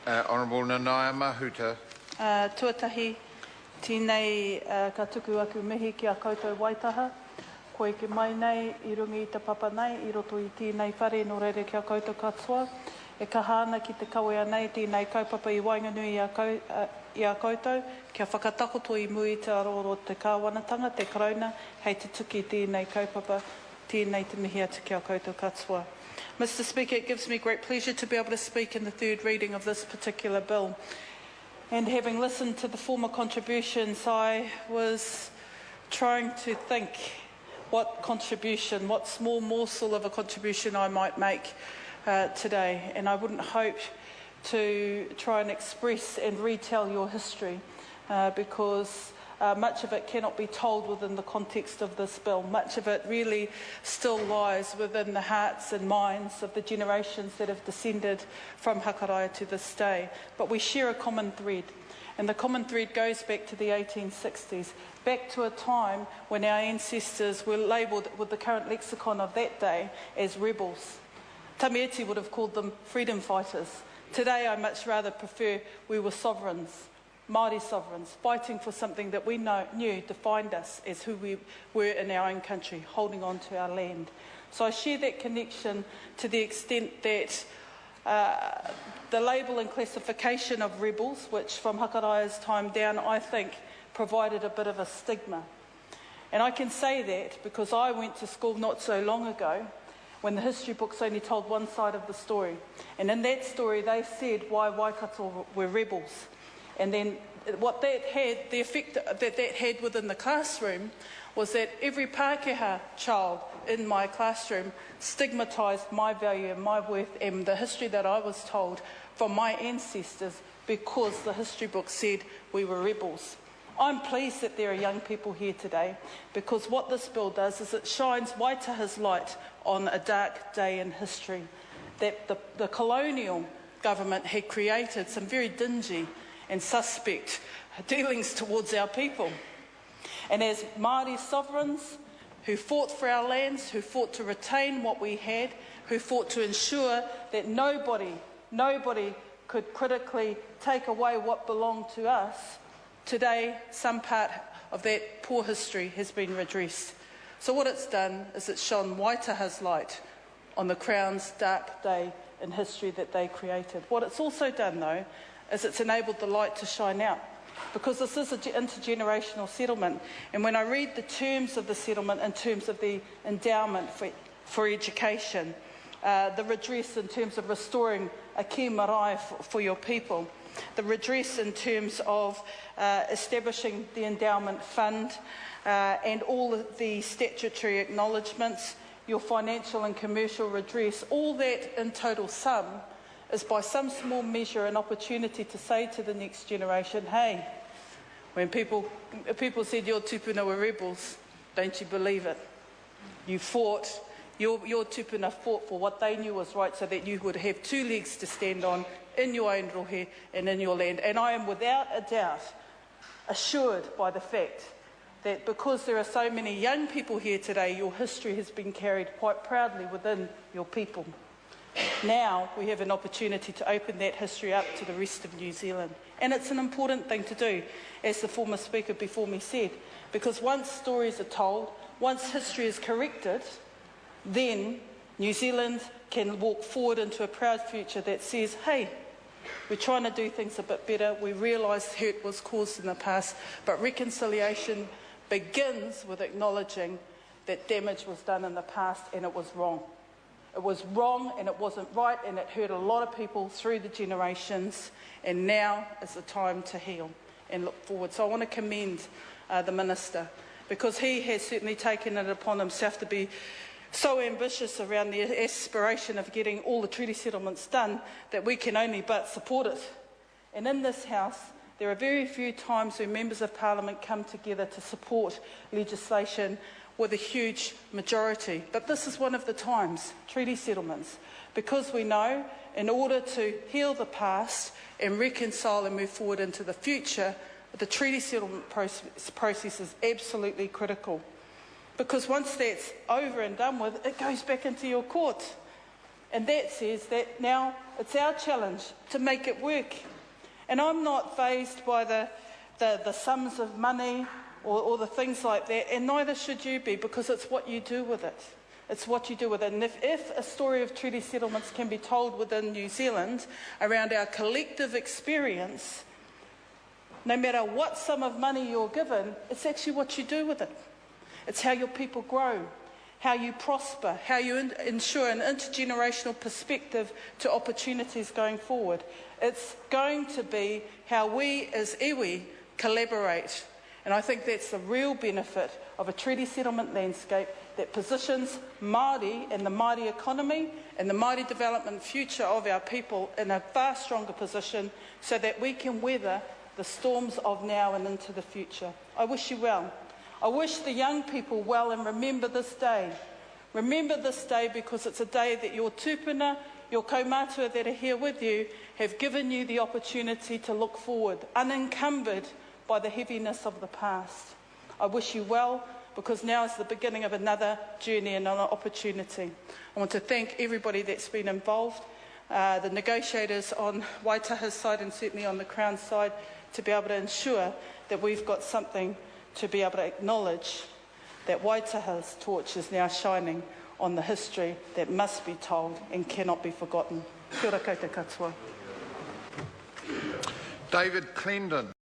Honourable Nanaia Mahuta. Tuatahi, tēnei ka tuku aku mihi ki a koutou Waitaha. Koe ke mai nei, I rungi I te papa nei, I roto I tēnei whare no reire ki a koutou katoa. E ka hāna ki te kawea nei, tēnei kaupapa I wainganui I a koutou. Kia whakatakoto I mui te aroro te kāwanatanga, te karauna, hei te tuki tēnei kaupapa, tēnei te mihi atu ki a koutou katoa. Mr Speaker, it gives me great pleasure to be able to speak in the third reading of this particular bill. And having listened to the former contributions, I was trying to think what contribution, what small morsel of a contribution I might make today. And I wouldn't hope to try and express and retell your history because much of it cannot be told within the context of this bill. Much of it really still lies within the hearts and minds of the generations that have descended from Hakaraia to this day. But we share a common thread, and the common thread goes back to the 1860s, back to a time when our ancestors were labelled with the current lexicon of that day as rebels. Tamieti would have called them freedom fighters. Today I much rather prefer we were sovereigns. Māori sovereigns, fighting for something that we knew defined us as who we were in our own country, holding on to our land. So I share that connection to the extent that the label and classification of rebels, which from Hakaraia's time down, I think, provided a bit of a stigma. And I can say that because I went to school not so long ago when the history books only told one side of the story. And in that story, they said why Waikato were rebels. And then what that had, the effect that had within the classroom was that every Pākehā child in my classroom stigmatised my value and my worth and the history that I was told from my ancestors because the history book said we were rebels. I'm pleased that there are young people here today because what this bill does is it shines Waitaha's light on a dark day in history, that the colonial government had created some very dingy and suspect dealings towards our people. And as Māori sovereigns who fought for our lands, who fought to retain what we had, who fought to ensure that nobody could critically take away what belonged to us, today some part of that poor history has been redressed. So what it's done is it's shone Waitaha's light on the Crown's dark day in history that they created. What it's also done, though, is it's enabled the light to shine out, because this is an intergenerational settlement. And when I read the terms of the settlement in terms of the endowment for education, the redress in terms of restoring a ki marae for your people, the redress in terms of establishing the endowment fund and all of the statutory acknowledgements, your financial and commercial redress, all that in total sum is by some small measure an opportunity to say to the next generation, hey, when people said your tupuna were rebels, don't you believe it? You fought, your tupuna fought for what they knew was right so that you would have two legs to stand on in your own rohe and in your land. And I am without a doubt assured by the fact that because there are so many young people here today, your history has been carried quite proudly within your people. Now we have an opportunity to open that history up to the rest of New Zealand. And it's an important thing to do, as the former speaker before me said, because once stories are told, once history is corrected, then New Zealand can walk forward into a proud future that says, hey, we're trying to do things a bit better, we realise hurt was caused in the past, but reconciliation begins with acknowledging that damage was done in the past and it was wrong. It was wrong and it wasn't right and it hurt a lot of people through the generations, and now is the time to heal and look forward. So I want to commend the Minister, because he has certainly taken it upon himself to be so ambitious around the aspiration of getting all the treaty settlements done that we can only but support it. And in this House, there are very few times when members of Parliament come together to support legislation with a huge majority. But this is one of the times, treaty settlements, because we know in order to heal the past and reconcile and move forward into the future, the treaty settlement process is absolutely critical. Because once that's over and done with, it goes back into your court. And that says that now it's our challenge to make it work. And I'm not fazed by the sums of money or the things like that, and neither should you be, because it's what you do with it. It's what you do with it. And if a story of treaty settlements can be told within New Zealand around our collective experience, no matter what sum of money you're given, it's actually what you do with it. It's how your people grow, how you prosper, how you ensure an intergenerational perspective to opportunities going forward. It's going to be how we as iwi collaborate. And I think that's the real benefit of a treaty settlement landscape that positions Māori and the Māori economy and the Māori development future of our people in a far stronger position so that we can weather the storms of now and into the future. I wish you well. I wish the young people well, and remember this day. Remember this day because it's a day that your tūpuna, your kaumātua that are here with you, have given you the opportunity to look forward, unencumbered by the heaviness of the past. I wish you well because now is the beginning of another journey and an opportunity. I want to thank everybody that's been involved, the negotiators on Waitaha's side and certainly on the Crown side, to be able to ensure that we've got something to be able to acknowledge that Waitaha's torch is now shining on the history that must be told and cannot be forgotten. Kia ora koutou katoa. David Clendon.